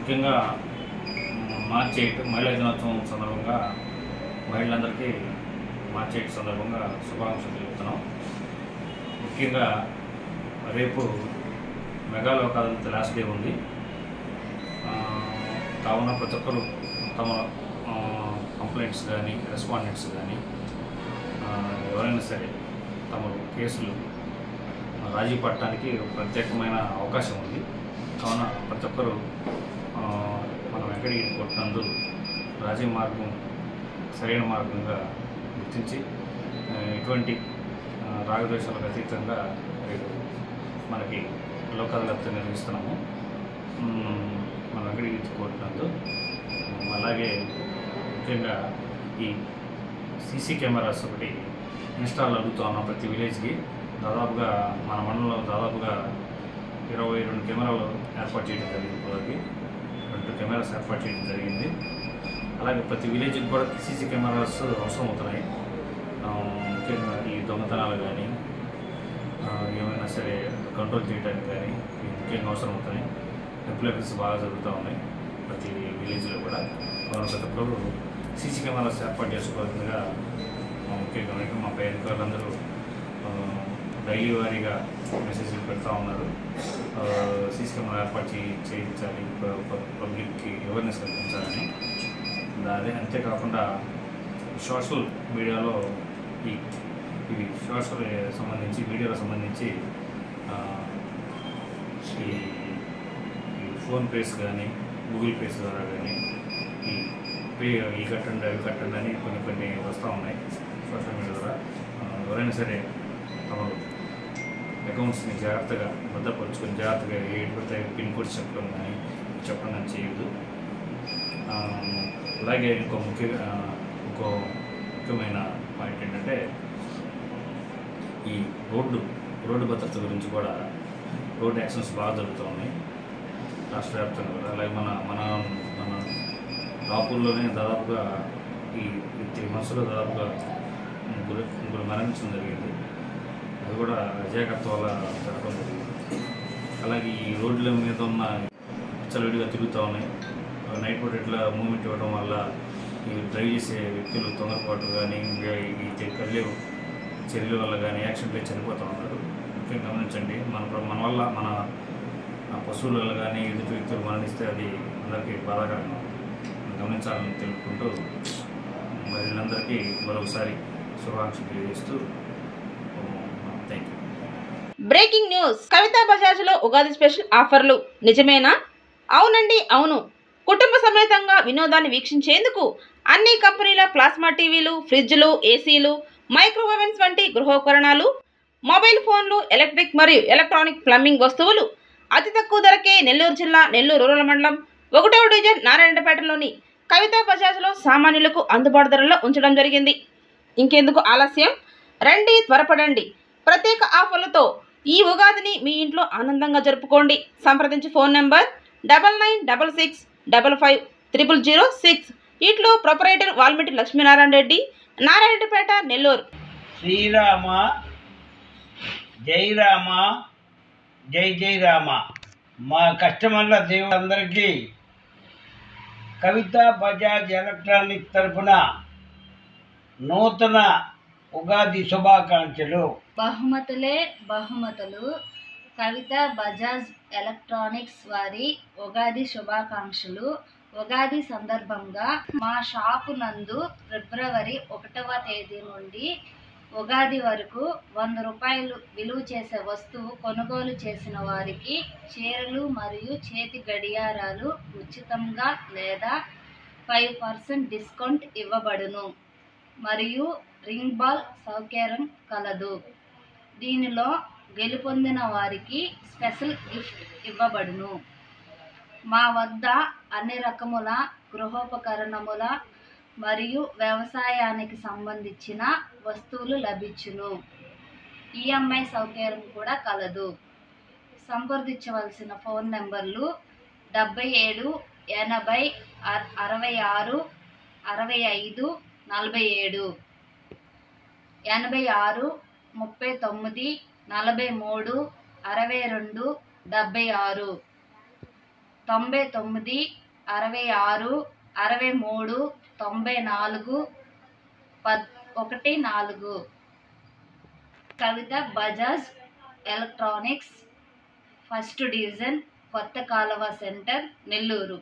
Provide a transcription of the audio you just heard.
ముఖ్యంగా మార్చి 8 మహిళా దినోత్సవం సందర్భంగా మహిళలందరికీ మార్చి 8 సందర్భంగా శుభాకాంక్షలు తెలుపుతున్నాం. ముఖ్యంగా రేపు mega Lok Adalat last day ఉంది. కావున ప్రతి ఒక్కరు తమ కంప్లైంట్స్ కానీ రెస్పాండెంట్స్ కానీ ఎవరైనా సరే తమ కేసులు రాజీ పడటానికి ప్రత్యేకమైన అవకాశం ఉంది. కావున ప్రతి ఒక్కరు మన వెంకటగిరి కోర్టు నందు రాజీ మార్గం సరైన మార్గంగా గుర్తించి ఎటువంటి రాగద్వేషాలకు అతీతంగా రేపు మనకి లోక్ అదాలత్ నిర్వహిస్తున్నాము మన వెంకటగిరి కోర్టు నందు. అలాగే ముఖ్యంగా ఈ సీసీ కెమెరాస్ ఒకటి ఇన్స్టాల్ అడుగుతూ ఉన్నాం ప్రతి విలేజ్కి. దాదాపుగా మన మండలంలో దాదాపుగా 22 కెమెరాలు ఏర్పాటు చేయడం జరిగింది. ఇప్పటికి 2 కెమెరాస్ ఏర్పాటు చేయడం జరిగింది. అలాగే ప్రతి విలేజ్కి కూడా సీసీ కెమెరాస్ అవసరం అవుతున్నాయి. ముఖ్యంగా ఈ దొంగతనాలు కానీ ఏమైనా సరే కంట్రోల్ చేయడానికి కానీ ముఖ్యంగా అవసరం అవుతున్నాయి. ఎన్కౌంటర్స్ బాగా జరుగుతూ ఉన్నాయి ప్రతి విలేజ్లో కూడా. ప్రతి ఒక్కరు సీసీ కెమెరాస్ ఏర్పాటు చేసుకోవాల్సిందిగా ముఖ్యంగా మా పై అధికారులందరూ డైలీ వారీగా మెసేజ్లు పెడతా ఉన్నారు. సీసీ కెమెరా ఏర్పాటు చేయించాలి, పబ్లిక్కి అవేర్నెస్ కల్పించాలని. అదే అంతేకాకుండా సోషల్ మీడియాలో ఇవి సోషల్ సంబంధించి మీడియాలో సంబంధించి ఈ ఫోన్పేస్ కానీ గూగుల్ పేస్ ద్వారా కానీ ఈ కట్టండి అవి కట్టండి అని కొన్ని వస్తూ ఉన్నాయి సోషల్ మీడియా ద్వారా. ఎవరైనా సరే తమ అకౌంట్స్ని జాగ్రత్తగా భద్రపరుచుకొని జాగ్రత్తగా ఏడుపడితే పిన్ కోడ్ చెప్పడం కానీ చేయదు. అలాగే ఇంకో ముఖ్యమైన పాయింట్ ఏంటంటే ఈ రోడ్డు భద్రత గురించి కూడా రోడ్ యాక్సిడెంట్స్ బాగా జరుగుతూ ఉన్నాయి రాష్ట్ర వ్యాప్తంగా కూడా. అలాగే మన రాపూర్లోనే దాదాపుగా ఈ 3 monthsలో దాదాపుగా ముగ్గురు మరణించడం జరిగింది. అది కూడా అజాగ్రత్త వల్ల జరగడం జరిగింది. అలాగే ఈ రోడ్ల మీద ఉన్న చలవిడిగా తిరుగుతూ ఉన్నాయి. నైట్ పూట ఇట్లా మూవ్మెంట్ ఇవ్వడం వల్ల ఈ డ్రైవ్ చేసే వ్యక్తులు తొందరపాటు కానీ ఈ కళ్ళే చర్యల వల్ల కానీ యాక్సిడెంట్లు చనిపోతూ ఉన్నారు. ముఖ్యంగా గమనించండి. మన వల్ల మన పశువుల వల్ల కానీ ఎదుటి వ్యక్తులు మరణిస్తే అది అందరికీ బాధాకరంగా గమనించాలని తెలుపుకుంటూ మహిళలందరికీ మరొకసారి శుభాకాంక్షలు తెలియజేస్తూ thank you. Breaking news. Kavita బజాజ్లో ఉగాది స్పెషల్ ఆఫర్లు నిజమేనా? అవునండి, అవును. కుటుంబ సమేతంగా వినోదాన్ని వీక్షించేందుకు అన్ని కంపెనీల ప్లాస్మా టీవీలు, ఫ్రిడ్జ్లు, ఏసీలు, మైక్రోవేవెన్స్ వంటి గృహోపకరణాలు, మొబైల్ ఫోన్లు, ఎలక్ట్రిక్ మరియు ఎలక్ట్రానిక్ ప్లంబింగ్ వస్తువులు అతి తక్కువ ధరకే నెల్లూరు జిల్లా నెల్లూరు రూరల్ మండలం 1వ డివిజన్ నారాయణపేటలోని కవితా బజాజ్లో సామాన్యులకు అందుబాటు ధరలో ఉంచడం జరిగింది. ఇంకెందుకు ఆలస్యం, రండి, త్వరపడండి. ప్రత్యేక ఆఫర్లతో ఈ ఉగాదిని మీ ఇంట్లో ఆనందంగా జరుపుకోండి. సంప్రదించి ఫోన్ నెంబర్ 9966555006. ఇట్లు ప్రొపరైటర్ వాల్మీటి లక్ష్మీనారాయణ రెడ్డి, నారాయణపేట, నెల్లూరు. శ్రీరామ జై రామ జై జై రామ. మా కస్టమర్ల దేవులందరికీ కవితా బజాజ్ ఎలక్ట్రానిక్ తరఫున నూతన ఉగాది శుభాకాంక్షలు. బహుమతులే బహుమతులు. కవితా బజాజ్ ఎలక్ట్రానిక్స్ వారి ఉగాది శుభాకాంక్షలు. ఉగాది సందర్భంగా మా షాపు నందు ఫిబ్రవరి 1వ తేదీ నుండి ఉగాది వరకు 100 రూపాయలు విలువ చేసే వస్తువు కొనుగోలు చేసిన వారికి చీరలు మరియు చేతి గడియారాలు ఉచితంగా లేదా 5% డిస్కౌంట్ ఇవ్వబడును మరియు రింగ్ బాల్ సౌకర్యం కలదు. దీనిలో గెలుపొందిన వారికి స్పెషల్ గిఫ్ట్ ఇవ్వబడును. మా వద్ద అన్ని రకముల గృహోపకరణముల మరియు వ్యవసాయానికి సంబంధించిన వస్తువులు లభించును. ఈఎంఐ సౌకర్యం కూడా కలదు. సంప్రదించవలసిన ఫోన్ నెంబర్లు 77 80 66 65 47, 86 39 43 62 76. 99 66 63 94 14. కవిత బజాజ్ ఎలక్ట్రానిక్స్, ఫస్ట్ డివిజన్, కొత్త కాలువ సెంటర్, నెల్లూరు.